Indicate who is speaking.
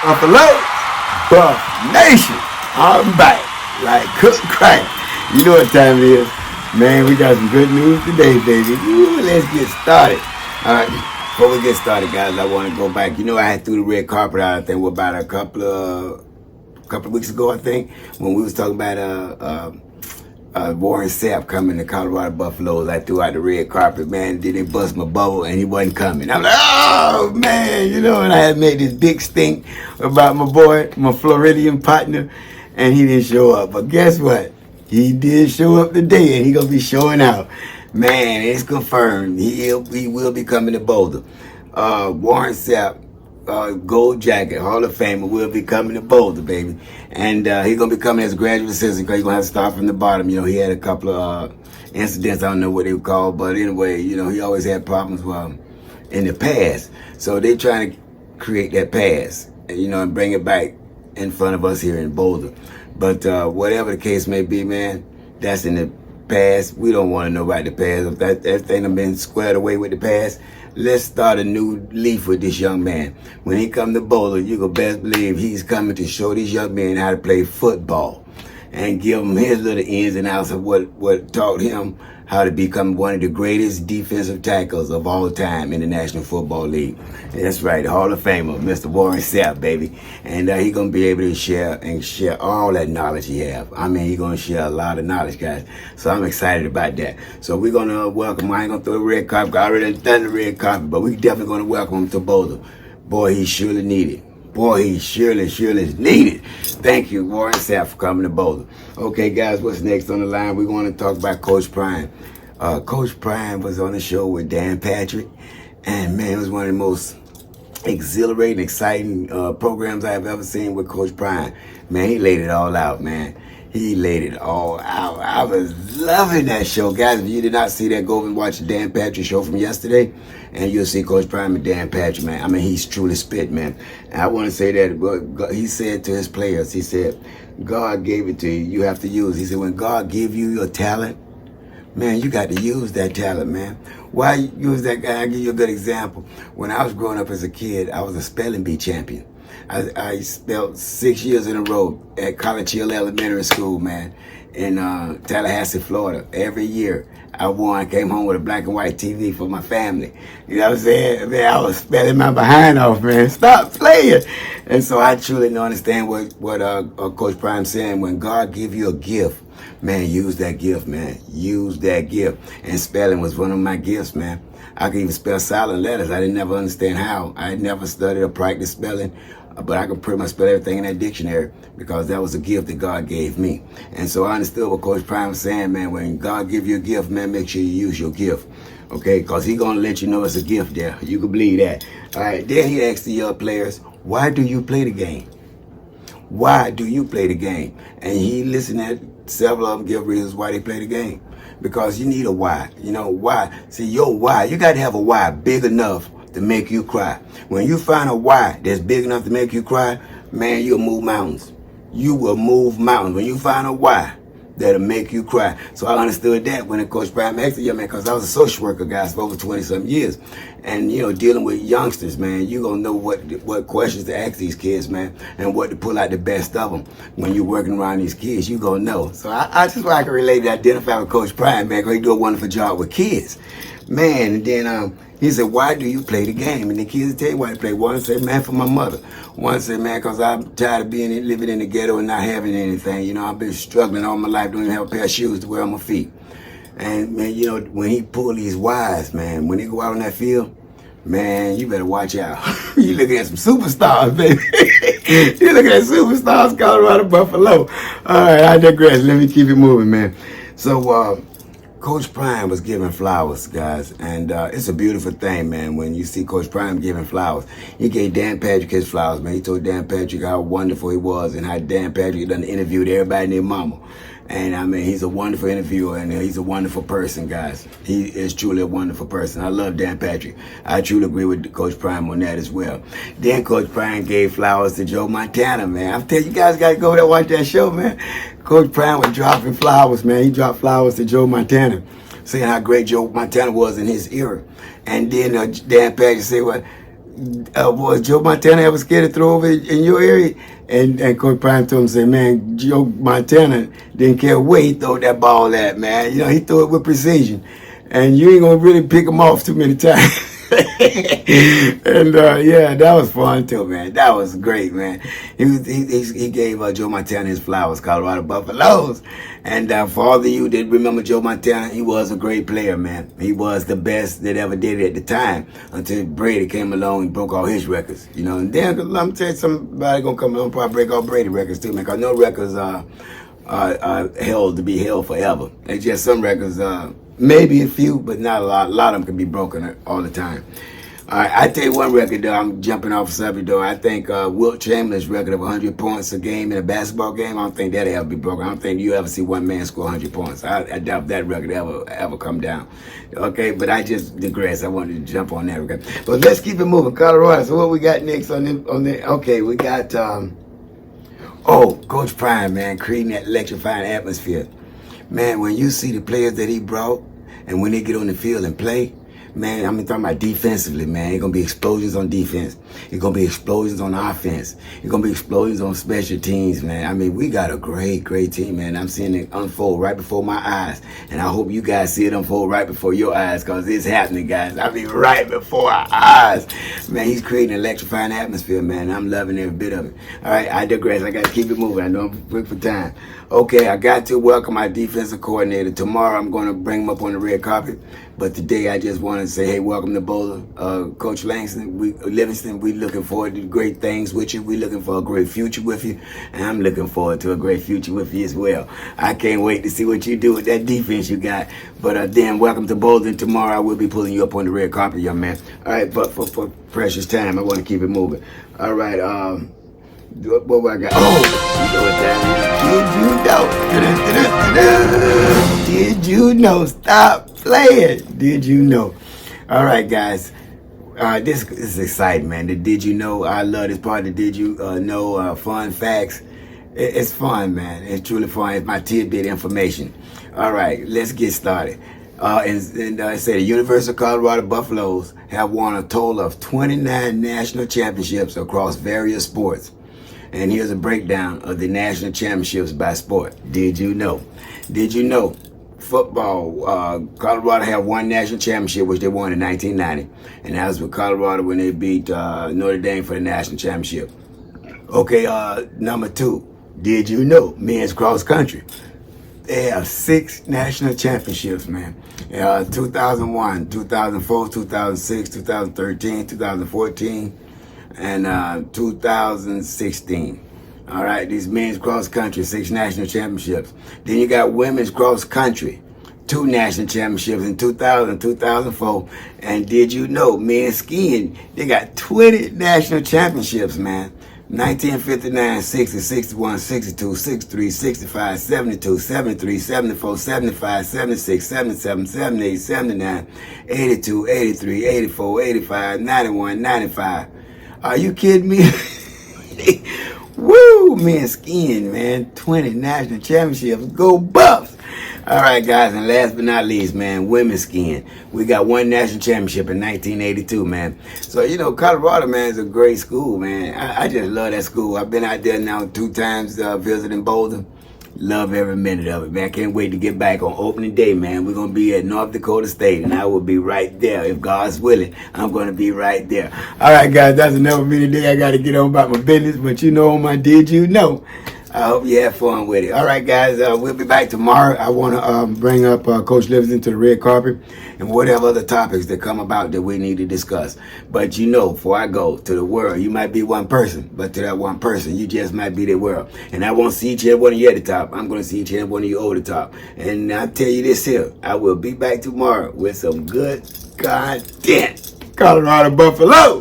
Speaker 1: Buffalo, Buff Nation. I'm back like cook crack. You know what time it is. Man, we got some good news today, baby. Ooh, let's get started. All right, before we get started, guys, I want to go back. You know, I had threw the red carpet out, I think, about a couple of weeks ago, I think, when we was talking about Warren Sapp coming to Colorado Buffaloes. I threw out the red carpet, man. Then they bust my bubble and he wasn't coming. I'm like, oh man, you know, and I had made this big stink about my boy, my Floridian partner, and he didn't show up. But guess what? He did show up today and he gonna be showing out. Man, it's confirmed. He will be coming to Boulder. Warren Sapp, gold jacket, Hall of Famer, will be coming to Boulder, baby. And he's going to be coming as a graduate assistant because he's going to have to start from the bottom. You know, he had a couple of incidents, I don't know what they were called, but anyway, you know, he always had problems in the past. So they're trying to create that past, you know, and bring it back in front of us here in Boulder. But whatever the case may be, man, that's in the past. We don't want to know about the past. If that thing has been squared away with the past, let's start a new leaf with this young man. When he come to Boulder, you can best believe he's coming to show these young men how to play football and give them his little ins and outs of what taught him how to become one of the greatest defensive tackles of all time in the National Football League. And that's right, the Hall of Famer, Mr. Warren Sapp, baby. And he's going to be able to share all that knowledge he have. I mean, he's going to share a lot of knowledge, guys. So I'm excited about that. So we're going to welcome, I ain't going to throw the red carpet, I already done the red carpet, but we definitely going to welcome him to Boulder. Boy, he's surely needed. Boy, he surely is needed. Thank you, Warren Sapp, for coming to Boulder. Okay, guys, what's next on the line? We want to talk about Coach Prime. Coach Prime was on the show with Dan Patrick, and man, it was one of the most exhilarating, exciting programs I've ever seen with Coach Prime. Man, he laid it all out, man. He laid it all out. I was loving that show. Guys, if you did not see that, go and watch the Dan Patrick show from yesterday, and you'll see Coach Prime and Dan Patrick, man. I mean, he's truly spit, man. And I want to say that he said to his players, he said, God gave it to you. You have to use. He said, when God give you your talent, man, you got to use that talent, man. Why use that guy? I'll give you a good example. When I was growing up as a kid, I was a spelling bee champion. I spelled 6 years in a row at College Hill Elementary School, man, in Tallahassee, Florida. Every year I won. I came home with a black and white TV for my family. You know what I'm saying? Man, I was spelling my behind off, man. Stop playing. And so I truly don't understand what Coach Prime's saying. When God give you a gift, man, use that gift, man. Use that gift. And spelling was one of my gifts, man. I could even spell silent letters. I didn't never understand how. I had never studied or practiced spelling, but I could pretty much spell everything in that dictionary because that was a gift that God gave me. And so I understood what Coach Prime was saying, man. When God give you a gift, man, make sure you use your gift, okay? Because He's going to let you know it's a gift there. You can believe that. All right, then he asked the young players, why do you play the game? Why do you play the game? And he listened at several of them give reasons why they play the game. Because you need a why. You know, why? See, your why, you got to have a why big enough to make you cry. When you find a why that's big enough to make you cry, man, you'll move mountains. You will move mountains. When you find a why that'll make you cry. So I understood that when Coach Prime asked me, man, because I was a social worker, guys, for over 20-something years. And, you know, dealing with youngsters, man, you're going to know what questions to ask these kids, man, and what to pull out the best of them. When you're working around these kids, you're going to know. So I just want to relate to identify with Coach Prime, man, because he do a wonderful job with kids. Man, and then he said, why do you play the game? And the kids tell you why they play. One said, man, for my mother. One said, man, because I'm tired of living in the ghetto and not having anything. You know, I've been struggling all my life, don't even have a pair of shoes to wear on my feet. And, man, you know, when he pull these wise, man, when they go out on that field, man, you better watch out. You looking at some superstars, baby. You looking at superstars, Colorado Buffalo. All right, I digress. Let me keep it moving, man. So, Coach Prime was giving flowers, guys, and it's a beautiful thing, man, when you see Coach Prime giving flowers. He gave Dan Patrick his flowers, man. He told Dan Patrick how wonderful he was and how Dan Patrick done interviewed everybody and their mama. And, I mean, he's a wonderful interviewer, and he's a wonderful person, guys. He is truly a wonderful person. I love Dan Patrick. I truly agree with Coach Prime on that as well. Then Coach Prime gave flowers to Joe Montana, man. I'm telling you, guys got to go there and watch that show, man. Coach Prime was dropping flowers, man. He dropped flowers to Joe Montana, saying how great Joe Montana was in his era. And then Dan Patrick said, well, was Joe Montana ever scared to throw over in your area? And Coach Prime told him, say, man, Joe Montana didn't care where he threw that ball at, man. You know, he threw it with precision. And you ain't going to really pick him off too many times. And yeah, that was fun too, man. That was great, man. He gave Joe Montana his flowers, Colorado Buffaloes. And for all of you that remember Joe Montana, he was a great player, man. He was the best that ever did it at the time until Brady came along and broke all his records. You know, and then I'm telling you, somebody gonna come along and probably break all Brady records too, man. Cause no records are held to be held forever. It's just some records. Maybe a few, but not a lot. A lot of them can be broken all the time. All right, I tell you one record, though. I'm jumping off subject, though. I think Wilt Chamberlain's record of 100 points a game in a basketball game, I don't think that'll ever be broken. I don't think you ever see one man score 100 points. I doubt that record ever come down. Okay, but I just digress. I wanted to jump on that record. But let's keep it moving. Colorado. So what we got next on the okay, we got Coach Prime, man, creating that electrifying atmosphere. Man, when you see the players that he brought and when they get on the field and play, man, I'm talking about defensively, man. It's going to be explosions on defense. It's going to be explosions on offense. It's going to be explosions on special teams, man. I mean, we got a great, great team, man. I'm seeing it unfold right before my eyes. And I hope you guys see it unfold right before your eyes because it's happening, guys. I mean, right before our eyes. Man, he's creating an electrifying atmosphere, man. I'm loving every bit of it. All right, I digress. I got to keep it moving. I know I'm quick for time. Okay, I got to welcome my defensive coordinator. Tomorrow I'm going to bring him up on the red carpet. But today I just want to say, hey, welcome to Boulder. Coach Livingston, we looking forward to great things with you. We looking for a great future with you. And I'm looking forward to a great future with you as well. I can't wait to see what you do with that defense you got. But then welcome to Boulder. And tomorrow I will be pulling you up on the red carpet, young man. All right, but for precious time, I want to keep it moving. All right, what I got? Oh, you know what that is. Did you know? Did you know? Stop playing. Did you know? All right, guys. This is exciting, man. The Did You Know? I love this part. The Did You Know? Fun facts. It's fun, man. It's truly fun. It's my tidbit information. All right, let's get started. And I say the University of Colorado Buffaloes have won a total of 29 national championships across various sports. And here's a breakdown of the national championships by sport. Did you know? Did you know? Football, Colorado have one national championship, which they won in 1990. And that was with Colorado when they beat Notre Dame for the national championship. Okay, number two. Did you know? Men's cross country. They have 6 national championships, man. 2001, 2004, 2006, 2013, 2014. And 2016. All right, these men's cross country, 6 national championships. Then you got women's cross country, 2 national championships in 2000, 2004. And did you know, men's skiing, they got 20 national championships, man. 1959, 60, 61, 62, 63, 65, 72, 73, 74, 75, 76, 77, 78, 79, 82, 83, 84, 85, 91, 95. Are you kidding me? Woo, men skiing, man. 20 national championships. Go Buffs. All right, guys, and last but not least, man, women's skiing. We got 1 national championship in 1982, man. So, you know, Colorado, man, is a great school, man. I just love that school. I've been out there now 2 times visiting Boulder. Love every minute of it, man. I can't wait to get back on opening day, man. We're going to be at North Dakota State, and I will be right there. If God's willing, I'm going to be right there. All right, guys, that's another video today. I got to get on about my business, but you know my Did You Know? I hope you have fun with it. All right, guys, we'll be back tomorrow. I want to bring up Coach Livingston to the red carpet and whatever other topics that come about that we need to discuss. But you know, before I go to the world, you might be one person, but to that one person, you just might be the world. And I won't see each and every one of you at the top. I'm going to see each and every one of you over the top. And I'll tell you this here, I will be back tomorrow with some good content. Colorado Buffalo.